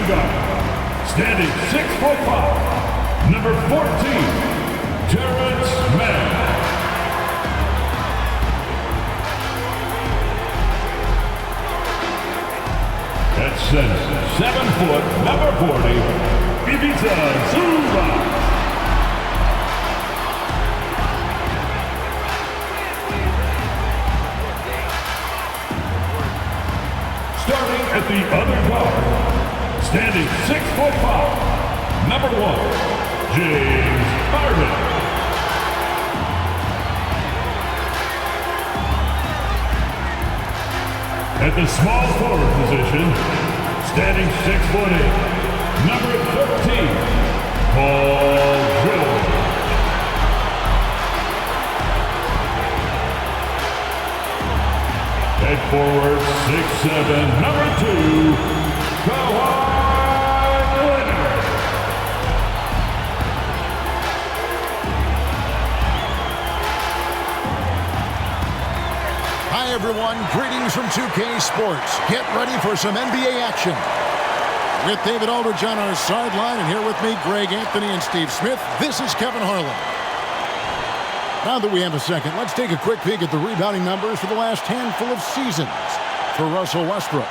guard, standing 6'5", number 14, Terrence Mann. At center, 7 foot, number 40, Ivica Zubac. Starting at the other guard, standing 6'5", number 1, James Harden. At the small forward position, standing 6'8", number 13, Paul George. At forward, 6'7", number 2, Kawhi Leonard. Hi everyone, greetings from 2K Sports. Get ready for some NBA action. With David Aldridge on our sideline, and here with me, Greg Anthony and Steve Smith, this is Kevin Harlan. Now that we have a second, let's take a quick peek at the rebounding numbers for the last handful of seasons for Russell Westbrook.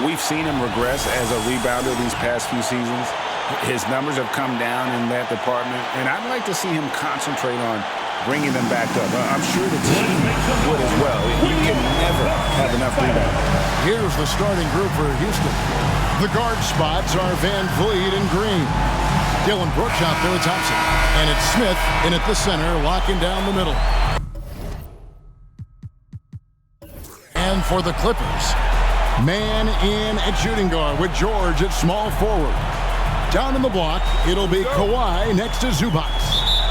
We've seen him regress as a rebounder these past few seasons. His numbers have come down in that department, and I'd like to see him concentrate on bringing them back up. I'm sure the team would as well. You can never have enough rebound. Here's the starting group for Houston. The guard spots are Van Vliet and Green. Dylan Brooks out there at Thompson. And it's Smith in at the center, locking down the middle. And for the Clippers, man in at shooting guard with George at small forward. Down in the block, it'll be Kawhi next to Zubac.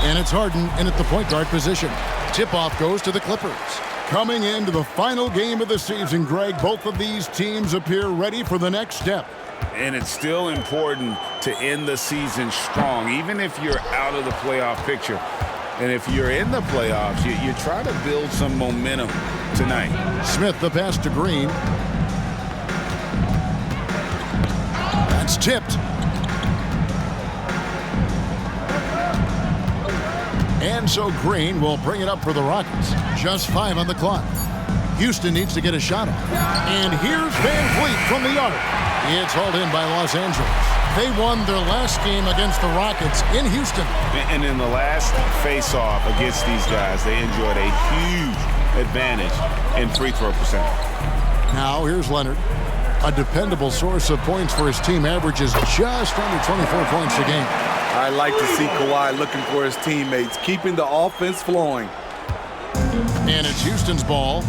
And it's Harden in at the point guard position. Tip-off goes to the Clippers. Coming into the final game of the season, Greg, both of these teams appear ready for the next step. And it's still important to end the season strong, even if you're out of the playoff picture. And if you're in the playoffs, you try to build some momentum tonight. Smith, the pass to Green. That's tipped. And so Green will bring it up for the Rockets. Just 5 on the clock. Houston needs to get a shot off. And here's Van Vliet from the arc. It's hauled in by Los Angeles. They won their last game against the Rockets in Houston. And in the last face-off against these guys, they enjoyed a huge advantage in free throw percentage. Now here's Leonard. A dependable source of points for his team, averages just under 24 points a game. I like to see Kawhi looking for his teammates, keeping the offense flowing. And it's Houston's ball.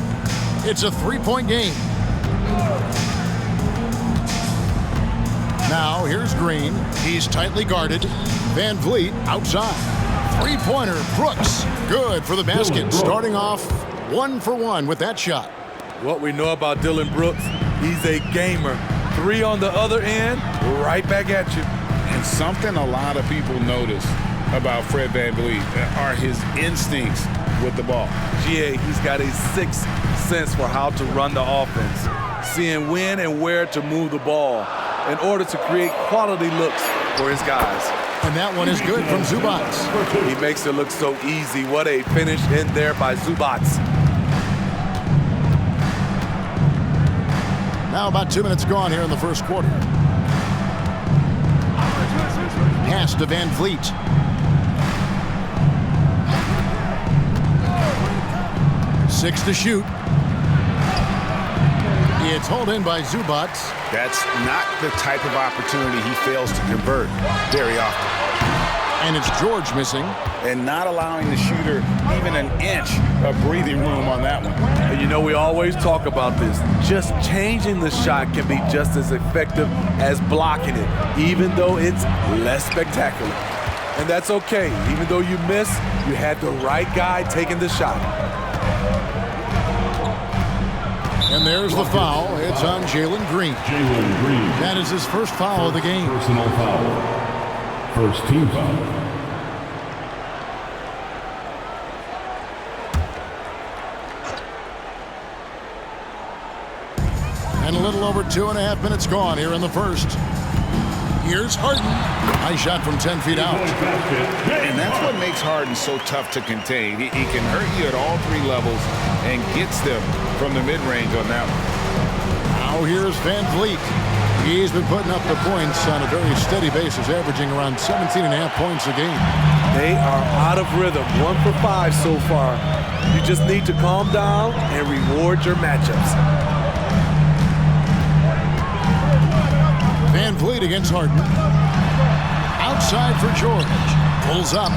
It's a 3-point game. Now here's Green. He's tightly guarded. Van Vliet outside. 3-pointer, Brooks. Good for the basket. Starting off 1 for 1 with that shot. What we know about Dylan Brooks, he's a gamer. 3 on the other end, right back at you. And something a lot of people notice about Fred VanVleet are his instincts with the ball. GA, he's got a sixth sense for how to run the offense, seeing when and where to move the ball in order to create quality looks for his guys. And that one is good from Zubac. He makes it look so easy. What a finish in there by Zubac. Now about 2 minutes gone here in the first quarter. Pass to Van Vliet. Six to shoot. It's hauled in by Zubac. That's not the type of opportunity he fails to convert very often. And it's George missing. And not allowing the shooter even an inch of breathing room on that one. And you know, we always talk about this. Just changing the shot can be just as effective as blocking it, even though it's less spectacular. And that's okay. Even though you miss, you had the right guy taking the shot. And there's the foul. It's on Jalen Green. Jalen Green. That is his first foul of the game. Personal foul. First team foul. And a little over 2.5 minutes gone here in the first. Here's Harden. Nice shot from 10 feet out. And that's what makes Harden so tough to contain. He can hurt you at all three levels and gets them from the mid-range on that one. Now here's Van Vliet. He's been putting up the points on a very steady basis, averaging around 17.5 points a game. They are out of rhythm, 1 for 5 so far. You just need to calm down and reward your matchups. Van Vliet against Harden. Outside for George. Pulls up.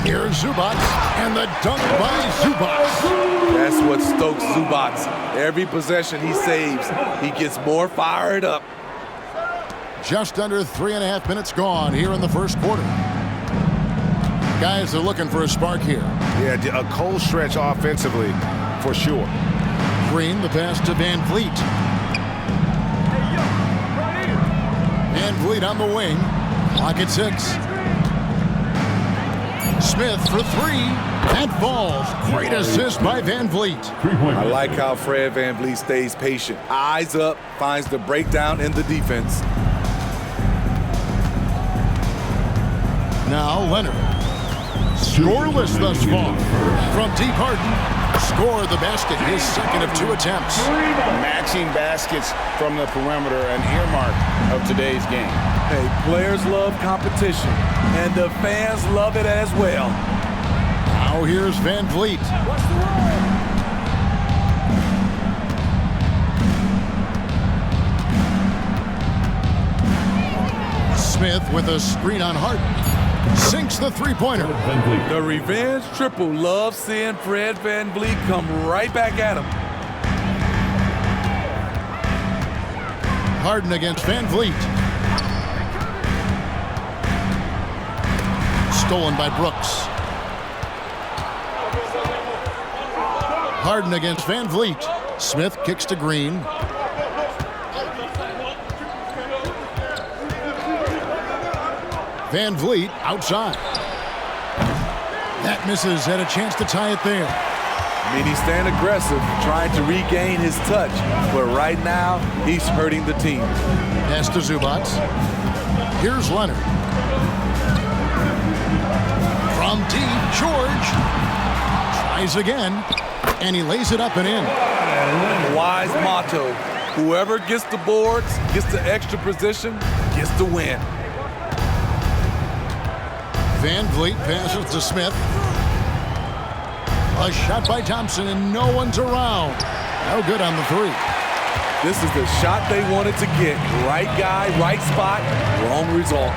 Here's Zubac, and the dunk by Zubac. That's what stokes Zubac. Every possession he saves, he gets more fired up. Just under 3.5 minutes gone here in the first quarter. Guys are looking for a spark here. Yeah, a cold stretch offensively for sure. Green, the pass to Van Vliet. Van Vliet on the wing. Clock at 6. Smith for 3. That falls. Great assist by Van Vliet. I like how Fred Van Vliet stays patient. Eyes up, finds the breakdown in the defense. Now Leonard. Scoreless thus far. From deep, Harden scored the basket, his second of 2 attempts. Matching baskets from the perimeter, an earmark of today's game. Hey, players love competition, and the fans love it as well. Now here's Van Vliet. Smith with a screen on Harden. Sinks the three-pointer. The revenge triple loves seeing Fred Van Vliet come right back at him. Harden against Van Vliet. Stolen by Brooks. Harden against Van Vliet. Smith kicks to Green. Van Vliet outside. That misses, had a chance to tie it there. I mean, he's staying aggressive, trying to regain his touch. But right now, he's hurting the team. Pass to Zubac. Here's Leonard. From deep, George. Tries again, and he lays it up and in. Wise motto. Whoever gets the boards, gets the extra position, gets the win. Van Vliet passes to Smith. A shot by Thompson, and no one's around. No good on the 3. This is the shot they wanted to get. Right guy, right spot, wrong result.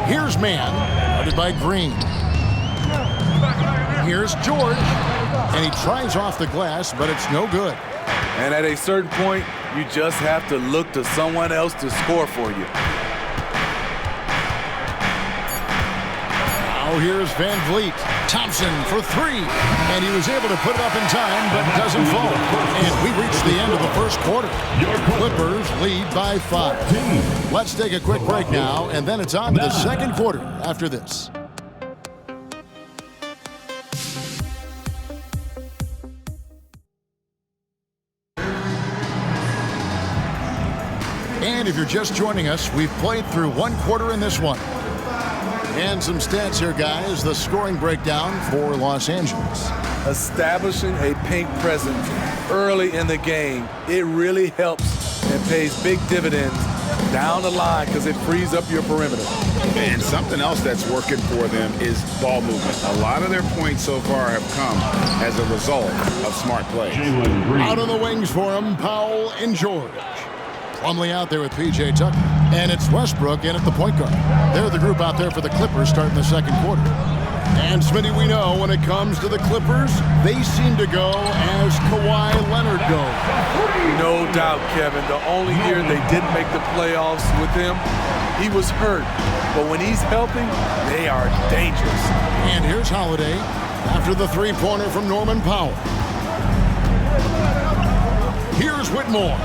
Here's Mann, guarded by Green. Here's George, and he tries off the glass, but it's no good. And at a certain point, you just have to look to someone else to score for you. Now here's Van Vliet. Thompson for 3, and he was able to put it up in time, but doesn't fall. And we reach the end of the first quarter. Clippers lead by 5. Let's take a quick break now, and then it's on to the second quarter after this. And if you're just joining us, we've played through 1 quarter in this one. And some stats here, guys. The scoring breakdown for Los Angeles. Establishing a paint presence early in the game, it really helps and pays big dividends down the line because it frees up your perimeter. And something else that's working for them is ball movement. A lot of their points so far have come as a result of smart play. Out on the wings for them, Powell and George. Plumlee out there with P.J. Tucker. And it's Westbrook in at the point guard. They're the group out there for the Clippers starting the second quarter. And Smitty, we know when it comes to the Clippers, they seem to go as Kawhi Leonard goes. No doubt, Kevin. The only year they didn't make the playoffs with him, he was hurt. But when he's healthy, they are dangerous. And here's Holiday after the three-pointer from Norman Powell. Here's Whitmore.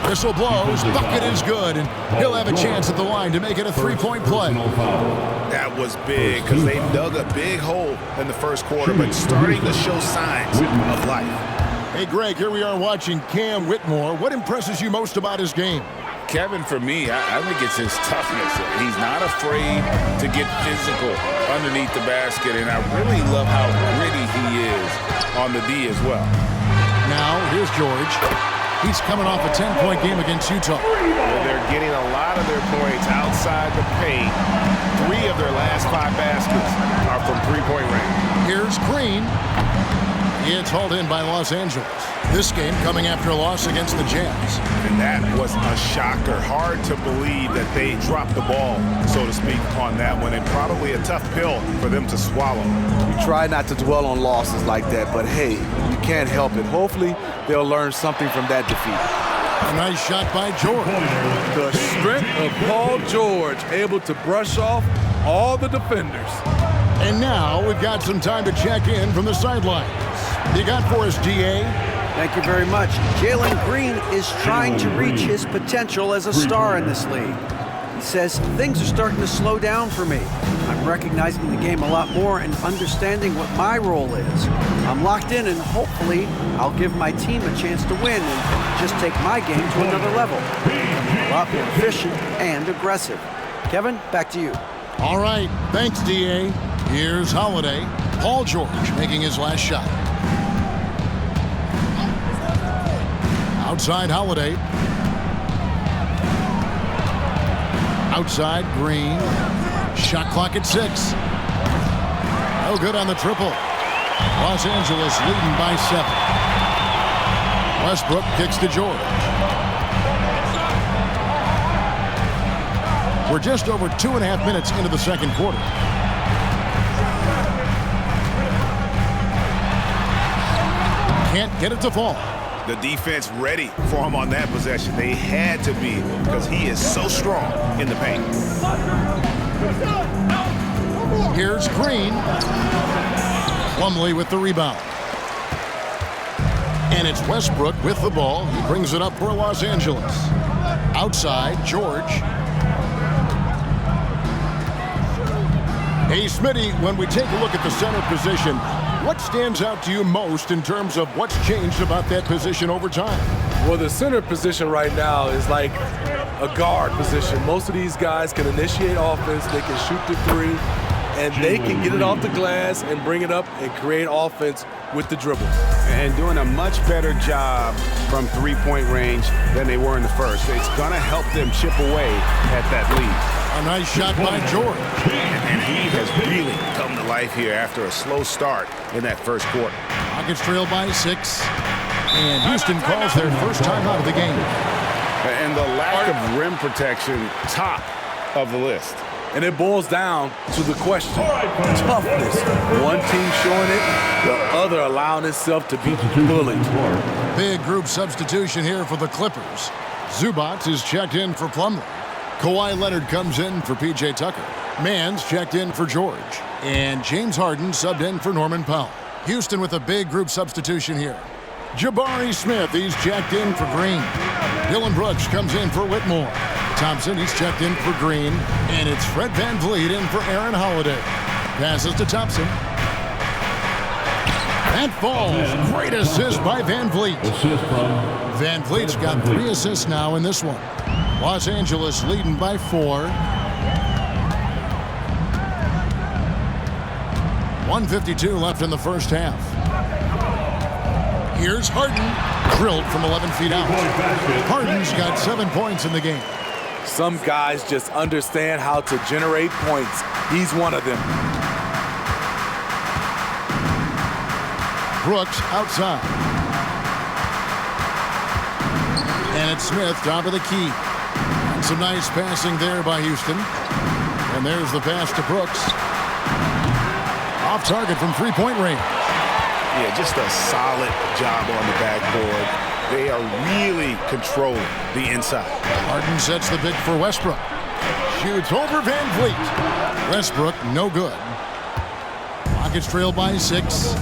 Whistle blows, bucket is good, and he'll have a chance at the line to make it a three-point play. That was big because they dug a big hole in the first quarter, but starting to show signs of life. Hey, Greg, here we are watching Cam Whitmore. What impresses you most about his game? Kevin, for me, I think it's his toughness. He's not afraid to get physical underneath the basket, and I really love how gritty he is on the D as well. Now, here's George. He's coming off a 10-point game against Utah. Well, they're getting a lot of their points outside the paint. 3 of their last 5 baskets are from three-point range. Here's Green. It's hauled in by Los Angeles. This game coming after a loss against the Jazz. And that was a shocker. Hard to believe that they dropped the ball, so to speak, on that one. And probably a tough pill for them to swallow. We try not to dwell on losses like that, but hey, you can't help it. Hopefully, they'll learn something from that defeat. A nice shot by George. The strength of Paul George, able to brush off all the defenders. And now we've got some time to check in from the sidelines. You got for us, D.A.? Thank you very much. Jalen Green is trying to reach his potential as a star in this league. He says things are starting to slow down for me. I'm recognizing the game a lot more and understanding what my role is. I'm locked in and hopefully I'll give my team a chance to win and just take my game to another level. A lot more efficient and aggressive. Kevin, back to you. All right, thanks, D.A. Here's Holiday. Paul George making his last shot. Outside Holiday. Outside Green. Shot clock at 6. No good on the triple. Los Angeles leading by 7. Westbrook kicks to George. We're just over 2.5 minutes into the second quarter. Can't get it to fall. The defense ready for him on that possession. They had to be because he is so strong in the paint. Here's Green. Plumlee with the rebound. And it's Westbrook with the ball. He brings it up for Los Angeles. Outside, George. Hey, Smitty, when we take a look at the center position, what stands out to you most in terms of what's changed about that position over time? Well, the center position right now is like a guard position. Most of these guys can initiate offense, they can shoot the 3, and they can get it off the glass and bring it up and create offense with the dribble. And doing a much better job from three-point range than they were in the first. It's going to help them chip away at that lead. A nice shot by George. And he has really come to life here after a slow start in that first quarter. Rockets trail by 6. And Houston calls their first time out of the game. And the lack of rim protection, top of the list. And it boils down to the question, toughness. One team showing it, the other allowing itself to be bullied. Big group substitution here for the Clippers. Zubac is checked in for Plumlee. Kawhi Leonard comes in for P.J. Tucker. Mann's checked in for George. And James Harden subbed in for Norman Powell. Houston with a big group substitution here. Jabari Smith, he's checked in for Green. Dylan Brooks comes in for Whitmore. Thompson, he's checked in for Green. And it's Fred VanVleet in for Aaron Holiday. Passes to Thompson. That falls. Great assist by VanVleet. VanVleet's got 3 assists now in this one. Los Angeles leading by 4. 1:52 left in the first half. Here's Harden. Drilled from 11 feet out. Harden's got 7 points in the game. Some guys just understand how to generate points. He's one of them. Brooks outside. And it's Smith, top of the key. And some nice passing there by Houston. And there's the pass to Brooks. Off target from three-point range. Yeah, just a solid job on the backboard. They are really controlling the inside. Harden sets the pick for Westbrook. Shoots over VanVleet. Westbrook, no good. Rockets trail by 6.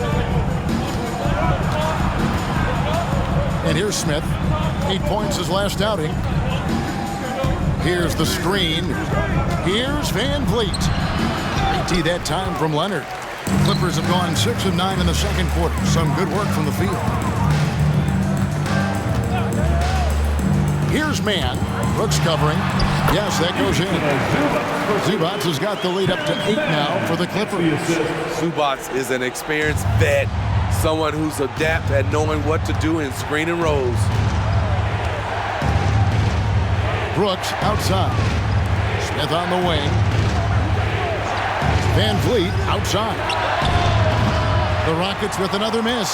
And here's Smith. 8 points his last outing. Here's the screen. Here's VanVleet. 18 that time from Leonard. Clippers have gone 6 of 9 in the second quarter. Some good work from the field. Here's man. Brooks covering. Yes, that goes in. Zubac has got the lead up to 8 now for the Clippers. Zubac is an experienced vet, someone who's adept at knowing what to do in screen and rolls. Brooks outside. Smith on the wing. Van Vliet outside. The Rockets with another miss.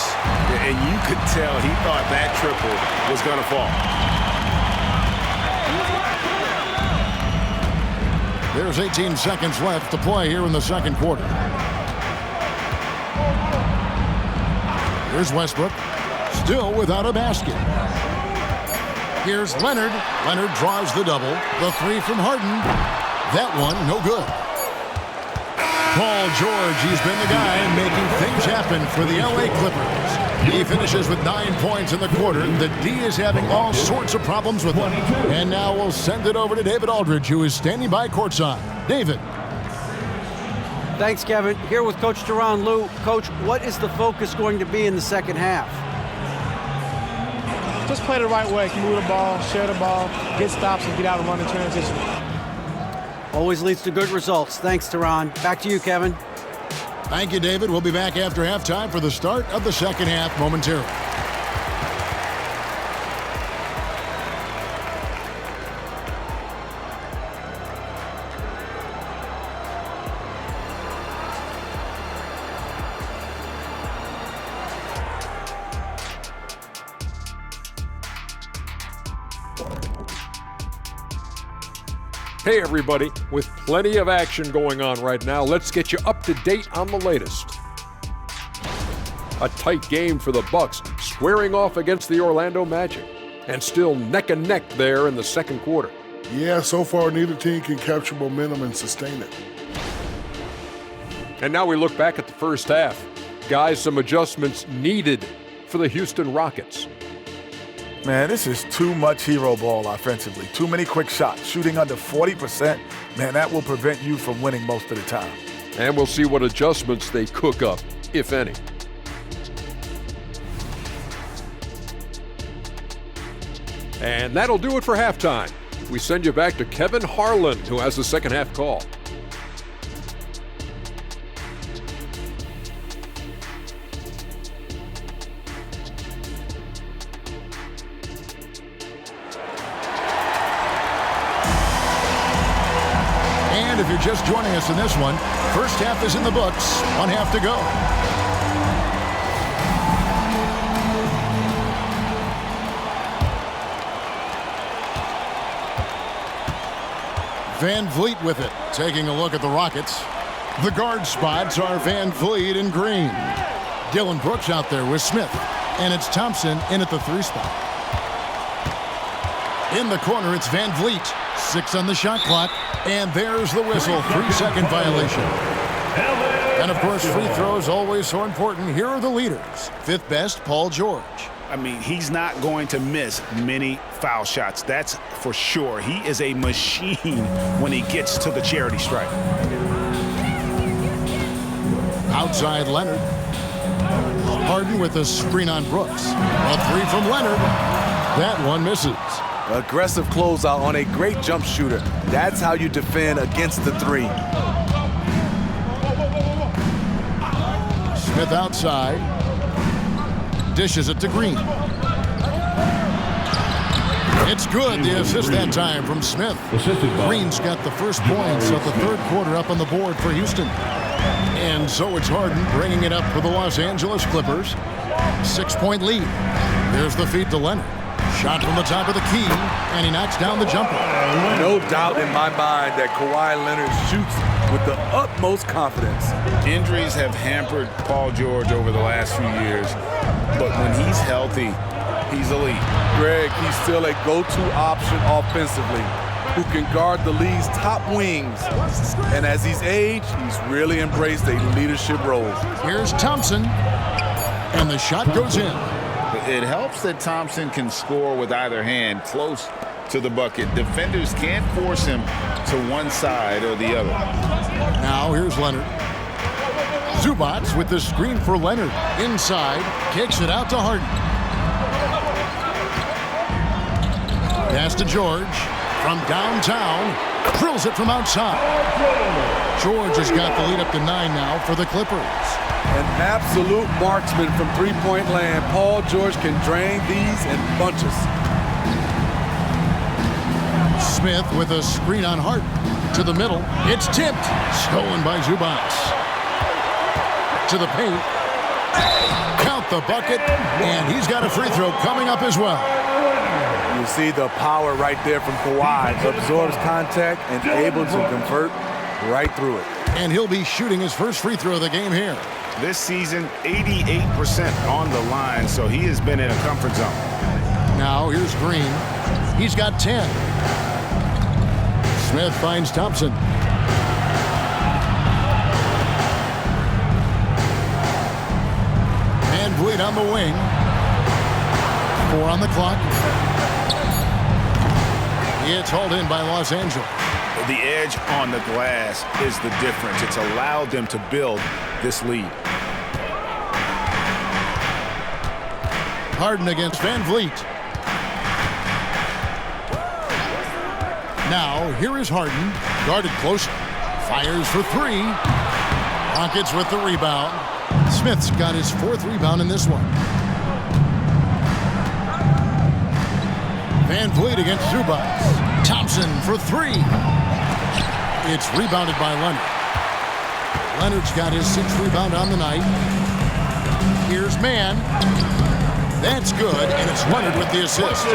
And you could tell he thought that triple was going to fall. There's 18 seconds left to play here in the second quarter. Here's Westbrook. Still without a basket. Here's Leonard. Leonard draws the double. The three from Harden. That one, no good. Paul George, he's been the guy making things happen for the LA Clippers. He finishes with 9 points in the quarter. The D is having all sorts of problems with him. And now we'll send it over to David Aldridge, who is standing by courtside. David. Thanks, Kevin. Here with Coach Tyronn Lue. Coach, what is the focus going to be in the second half? Just play the right way. Move the ball, share the ball, get stops, and get out and run in transition. Always leads to good results. Thanks, Tyronn. Back to you, Kevin. Thank you, David. We'll be back after halftime for the start of the second half momentarily. Hey everybody, with plenty of action going on right now, let's get you up to date on the latest. A tight game for the Bucks, squaring off against the Orlando Magic, and still neck and neck there in the second quarter. Yeah, so far neither team can capture momentum and sustain it. And now we look back at the first half. Guys, some adjustments needed for the Houston Rockets. Man, this is too much hero ball offensively. Too many quick shots. Shooting under 40%, man, that will prevent you from winning most of the time. And we'll see what adjustments they cook up, if any. And that'll do it for halftime. We send you back to Kevin Harlan, who has the second half call. And if you're just joining us in this one, first half is in the books. 1 half to go. Van Vliet with it, taking a look at the Rockets. The guard spots are Van Vliet and Green. Dillon Brooks out there with Smith. And it's Thompson in at the 3 spot. In the corner, it's Van Vliet. 6 on the shot clock. And there's the whistle. 3-second violation. And, of course, free throws always so important. Here are the leaders. 5th best, Paul George. I mean, he's not going to miss many foul shots. That's for sure. He is a machine when he gets to the charity stripe. Outside Leonard. Harden with a screen on Brooks. A 3 from Leonard. That one misses. Aggressive closeout on a great jump shooter. That's how you defend against the 3. Smith outside. Dishes it to Green. It's good. The assist that time from Smith. Green's got the first points of the third quarter up on the board for Houston. And so it's Harden bringing it up for the Los Angeles Clippers. 6-point lead. There's the feed to Leonard. Shot from the top of the key, and he knocks down the jumper. No doubt in my mind that Kawhi Leonard shoots with the utmost confidence. Injuries have hampered Paul George over the last few years, but when he's healthy, he's elite. Greg, he's still a go-to option offensively who can guard the league's top wings. And as he's aged, he's really embraced a leadership role. Here's Thompson, and the shot goes in. It helps that Thompson can score with either hand close to the bucket. Defenders can't force him to one side or the other. Now here's Leonard. Zubac with the screen for Leonard. Inside, kicks it out to Harden. Pass to George from downtown. Drills it from outside. George has got the lead up to 9 now for the Clippers. An absolute marksman from three-point land. Paul George can drain these in bunches. Smith with a screen on Harden. To the middle. It's tipped. Stolen by Zubac. To the paint. Count the bucket. And he's got a free throw coming up as well. You see the power right there from Kawhi. Absorbs contact and able to convert right through it. And he'll be shooting his first free throw of the game here. This season, 88% on the line, so he has been in a comfort zone. Now here's Green. He's got 10. Smith finds Thompson. Van Vliet on the wing. 4 on the clock. It's hauled in by Los Angeles. The edge on the glass is the difference. It's allowed them to build this lead. Harden against Van Vliet. Now, here is Harden, guarded closer. Fires for 3. Rockets with the rebound. Smith's got his 4th rebound in this one. Van Vliet against Zubac. Thompson for 3. It's rebounded by Leonard. Leonard's got his 6th rebound on the night. Here's Mann. That's good, and it's Leonard with the assist.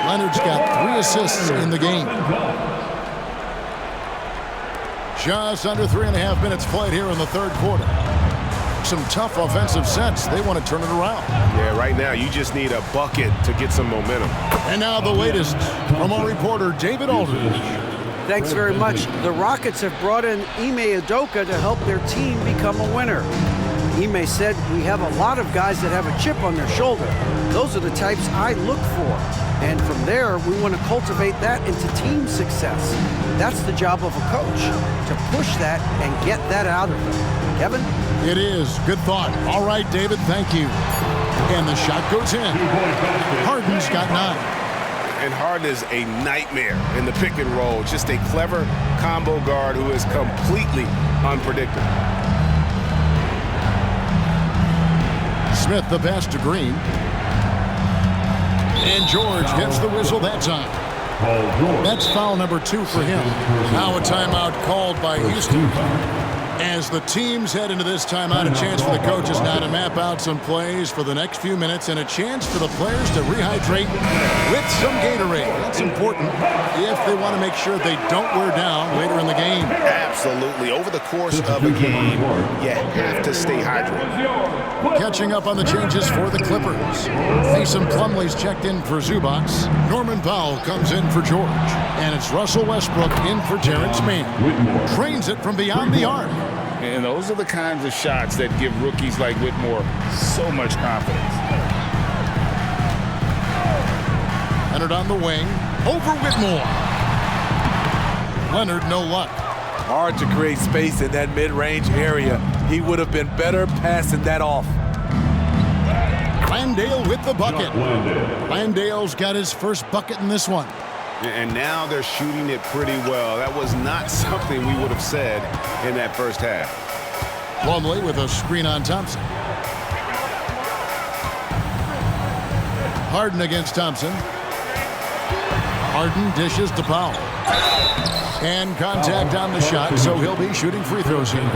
Leonard's got 3 assists in the game. Just under 3.5 minutes played here in the third quarter. Some tough offensive sets. They want to turn it around. Yeah, right now you just need a bucket to get some momentum. And now the latest from our reporter, David Aldridge. Thanks very much. The Rockets have brought in Ime Udoka to help their team become a winner. Ime said, "We have a lot of guys that have a chip on their shoulder. Those are the types I look for. And from there, we want to cultivate that into team success. That's the job of a coach, to push that and get that out of them." Kevin? It is. Good thought. All right, David, thank you. And the shot goes in. Harden's got 9. And Harden is a nightmare in the pick and roll. Just a clever combo guard who is completely unpredictable. Smith the pass to Green. And George gets the whistle that time. That's foul number 2 for him. Now a timeout called by Houston. As the teams head into this timeout, a chance for the coaches now to map out some plays for the next few minutes and a chance for the players to rehydrate with some Gatorade. That's important if they want to make sure they don't wear down later in the game. Absolutely. Over the course of a game, you have to stay hydrated. Catching up on the changes for the Clippers. Mason Plumlee's checked in for Zubac. Norman Powell comes in for George. And it's Russell Westbrook in for Terrence Mann. Trains it from beyond the arc. And those are the kinds of shots that give rookies like Whitmore so much confidence. Leonard on the wing. Over Whitmore. Leonard, no luck. Hard to create space in that mid-range area. He would have been better passing that off. Landale with the bucket. Landale's got his first bucket in this one. And now they're shooting it pretty well. That was not something we would have said in that first half. Plumlee with a screen on Thompson. Harden against Thompson. Harden dishes to Powell. And contact on the shot, so he'll be shooting free throws here.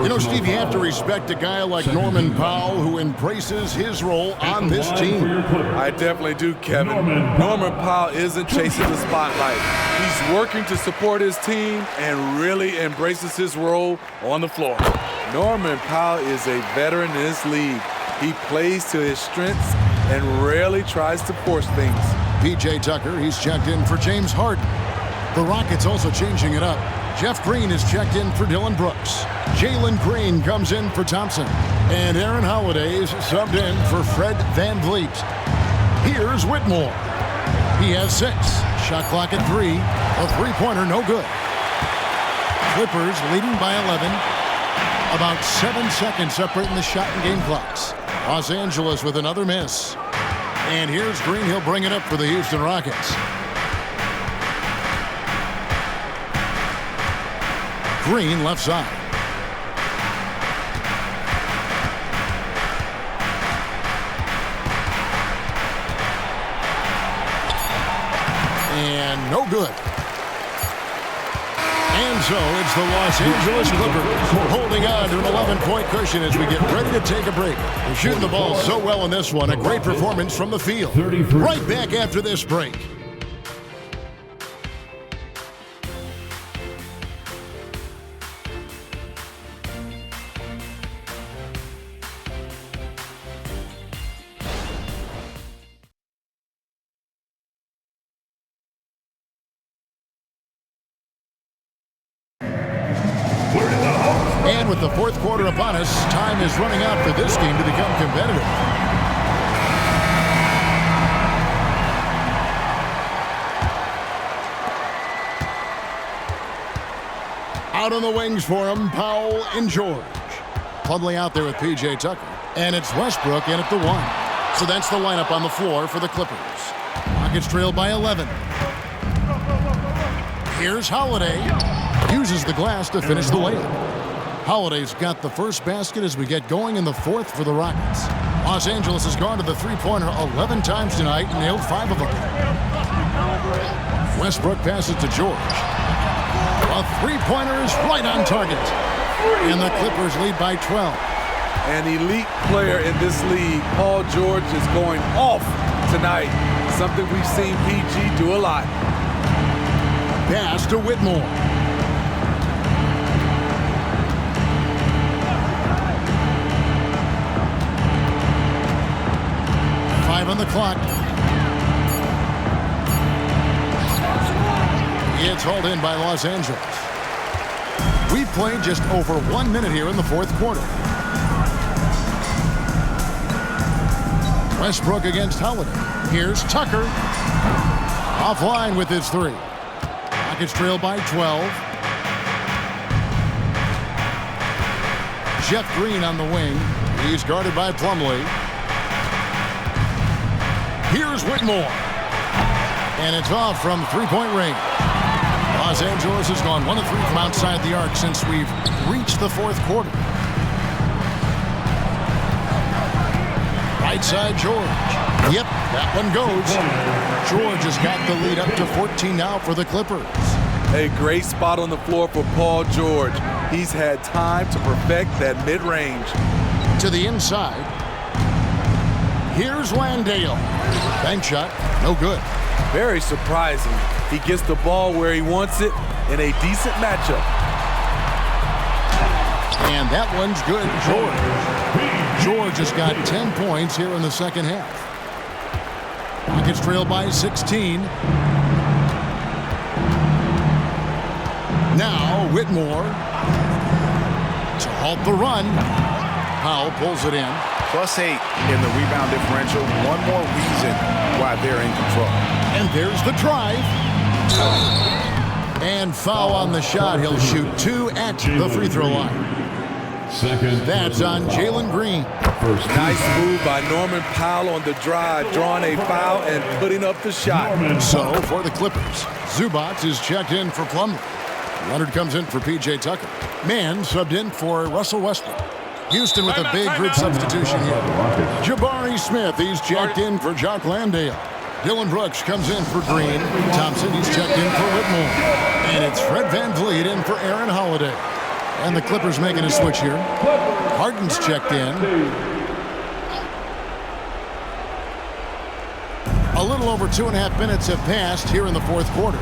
You know, Steve, you have to respect a guy like Norman Powell who embraces his role on this team. I definitely do, Kevin. Norman Powell isn't chasing the spotlight. He's working to support his team and really embraces his role on the floor. Norman Powell is a veteran in this league. He plays to his strengths and rarely tries to force things. P.J. Tucker, he's checked in for James Harden. The Rockets also changing it up. Jeff Green is checked in for Dylan Brooks. Jalen Green comes in for Thompson. And Aaron Holiday is subbed in for Fred Van Vliet. Here's Whitmore. He has 6. Shot clock at 3. A three-pointer, no good. Clippers leading by 11. About 7 seconds separating the shot and game clocks. Los Angeles with another miss. And here's Green. He'll bring it up for the Houston Rockets. Green left side. And no good. And so it's the Los Angeles Clippers holding on to an 11-point cushion as we get ready to take a break. They're shooting the ball so well in this one. A great performance from the field. Right back after this break. And with the fourth quarter upon us, time is running out for this game to become competitive. Out on the wings for him, Powell and George. Plumlee out there with P.J. Tucker. And it's Westbrook in at the 1. So that's the lineup on the floor for the Clippers. Rockets trail by 11. Here's Holiday. Uses the glass to finish the layup. Holiday's got the first basket as we get going in the fourth for the Rockets. Los Angeles has gone to the three-pointer 11 times tonight and nailed 5 of them. Westbrook passes to George. A three-pointer is right on target. And the Clippers lead by 12. An elite player in this league, Paul George, is going off tonight. Something we've seen PG do a lot. Pass to Whitmore. On the clock. It's hauled in by Los Angeles. We've played just over 1 minute here in the fourth quarter. Westbrook against Holiday. Here's Tucker. Offline with his 3. Rockets trail by 12. Jeff Green on the wing. He's guarded by Plumlee. Here's Whitmore. And it's off from three-point range. Los Angeles has gone 1 of 3 from outside the arc since we've reached the fourth quarter. Right side, George. Yep, that one goes. George has got the lead up to 14 now for the Clippers. A great spot on the floor for Paul George. He's had time to perfect that mid-range. To the inside. Here's Landale. Bank shot, no good. Very surprising. He gets the ball where he wants it in a decent matchup. And that one's good, George. George has got 10 points here in the second half. Rockets trail by 16. Now Whitmore to halt the run. Powell pulls it in. +8 in the rebound differential. One more reason why they're in control. And there's the drive. And foul on the shot. He'll shoot 2 at the free throw line. That's on Jalen Green. Nice move by Norman Powell on the drive, drawing a foul and putting up the shot. So for the Clippers, Zubac is checked in for Plumlee. Leonard comes in for P.J. Tucker. Mann subbed in for Russell Westbrook. Houston with a big group substitution here. Jabari Smith, he's checked in for Jock Landale. Dylan Brooks comes in for Green. Thompson, he's checked in for Whitmore. And it's Fred VanVleet in for Aaron Holiday. And the Clippers making a switch here. Harden's checked in. A little over 2.5 minutes have passed here in the fourth quarter.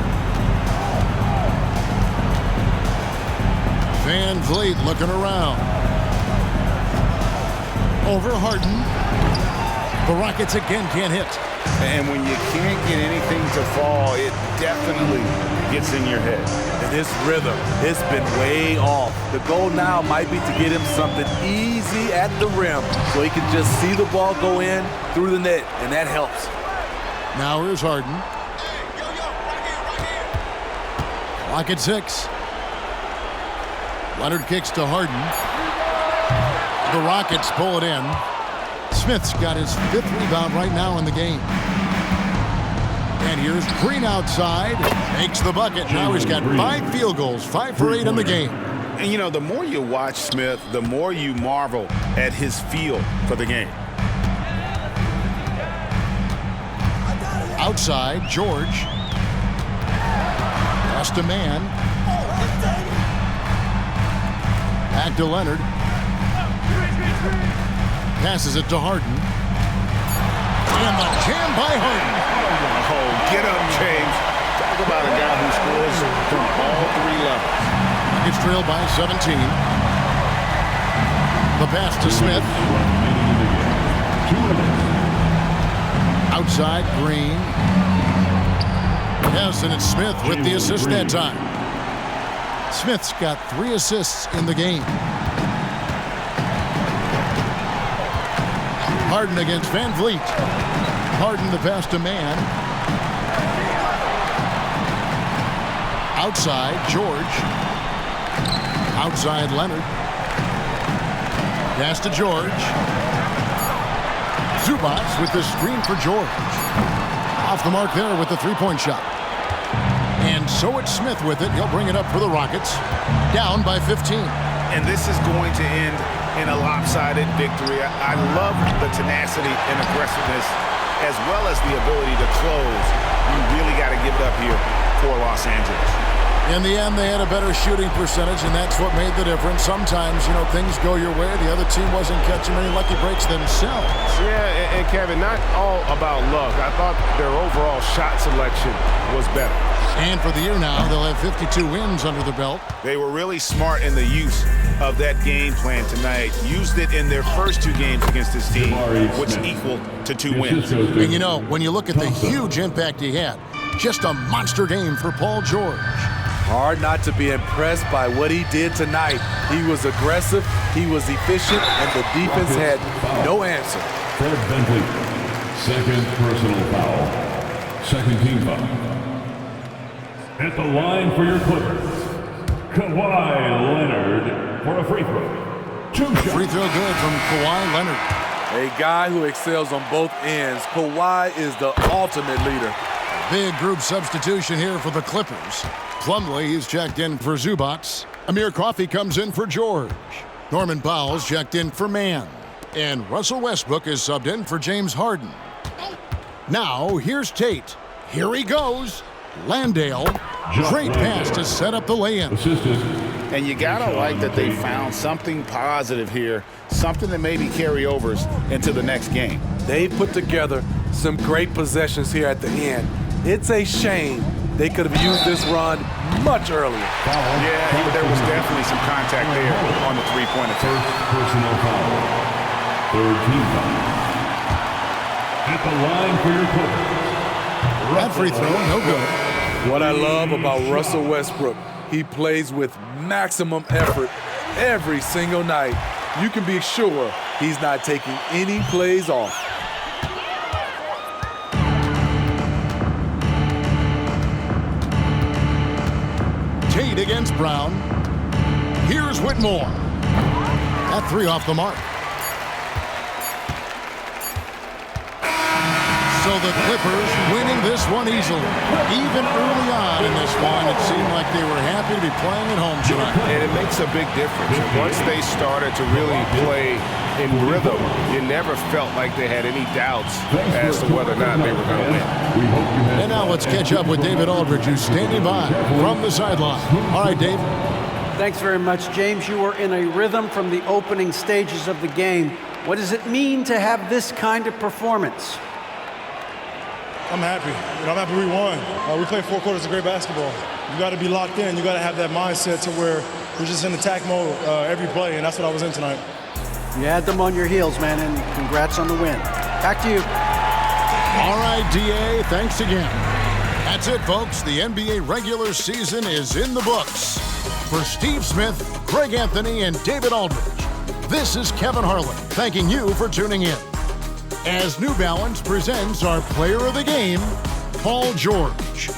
VanVleet looking around. Over Harden. The Rockets again can't hit. And when you can't get anything to fall, it definitely gets in your head. And his rhythm, it's been way off. The goal now might be to get him something easy at the rim so he can just see the ball go in through the net, and that helps. Now here's Harden. Clock at 6. Leonard kicks to Harden. The Rockets pull it in. Smith's got his 5th rebound right now in the game. And here's Green outside. Makes the bucket. Now he's got 5 field goals, 5 for 8 in the game. And, you know, the more you watch Smith, the more you marvel at his feel for the game. Outside, George. Pass to Mann. Back to Leonard. Passes it to Harden. And the jam by Harden. Oh, get up, James. Talk about a guy who scores from all 3 levels. It's trailed by 17. The pass to Smith. Outside, Green. Yes, and it's Smith with the assist that time. Smith's got 3 assists in the game. Harden against Van Vliet. Harden the pass to Mann. Outside, George. Outside, Leonard. Pass to George. Zubac with the screen for George. Off the mark there with the 3-point shot. And so it's Smith with it. He'll bring it up for the Rockets. Down by 15. And this is going to end in a lopsided victory. I love the tenacity and aggressiveness as well as the ability to close. You really got to give it up here for Los Angeles. In the end, they had a better shooting percentage, and that's what made the difference. Sometimes, you know, things go your way. The other team wasn't catching many lucky breaks themselves. Yeah, and Kevin, not all about luck. I thought their overall shot selection was better. And for the year now, they'll have 52 wins under the belt. They were really smart in the use of that game plan tonight. Used it in their first 2 games against this team, which equal to 2 wins. And you know, when you look at the huge impact he had, just a monster game for Paul George. Hard not to be impressed by what he did tonight. He was aggressive, he was efficient, and the defense had no answer. Fred VanVleet, 2nd personal foul. 2nd team foul. At the line for your Clippers, Kawhi Leonard for a free throw. 2 shots. Free throw good from Kawhi Leonard. A guy who excels on both ends. Kawhi is the ultimate leader. Big group substitution here for the Clippers. Plumlee is checked in for Zubac. Amir Coffey comes in for George. Norman Powell's checked in for Mann. And Russell Westbrook is subbed in for James Harden. Now, here's Tate. Here he goes. Landale. Great pass to set up the lay-in. And you gotta like that they found something positive here, something that maybe carryovers into the next game. They put together some great possessions here at the end. It's a shame they could have used this run much earlier. Yeah, there was definitely some contact there on the 3-point attempt. 1st personal foul. 3rd team foul. At the line for your Clippers. That free throw, no good. What I love about Russell Westbrook, he plays with maximum effort every single night. You can be sure he's not taking any plays off. Tate against Brown. Here's Whitmore. That 3 off the mark. So the Clippers winning this one easily. Even early on in this one, it seemed like they were happy to be playing at home tonight. And it makes a big difference. Once they started to really play in rhythm, you never felt like they had any doubts as to whether or not they were going to win. And now let's catch up with David Aldridge, who's standing by from the sideline. All right, Dave. Thanks very much, James. You were in a rhythm from the opening stages of the game. What does it mean to have this kind of performance? I'm happy. I'm happy we won. We played 4 quarters of great basketball. You got to be locked in. You got to have that mindset to where we're just in attack mode every play, and that's what I was in tonight. You had them on your heels, man, and congrats on the win. Back to you. All right, D.A., thanks again. That's it, folks. The NBA regular season is in the books. For Steve Smith, Greg Anthony, and David Aldridge, this is Kevin Harlan thanking you for tuning in. As New Balance presents our player of the game, Paul George.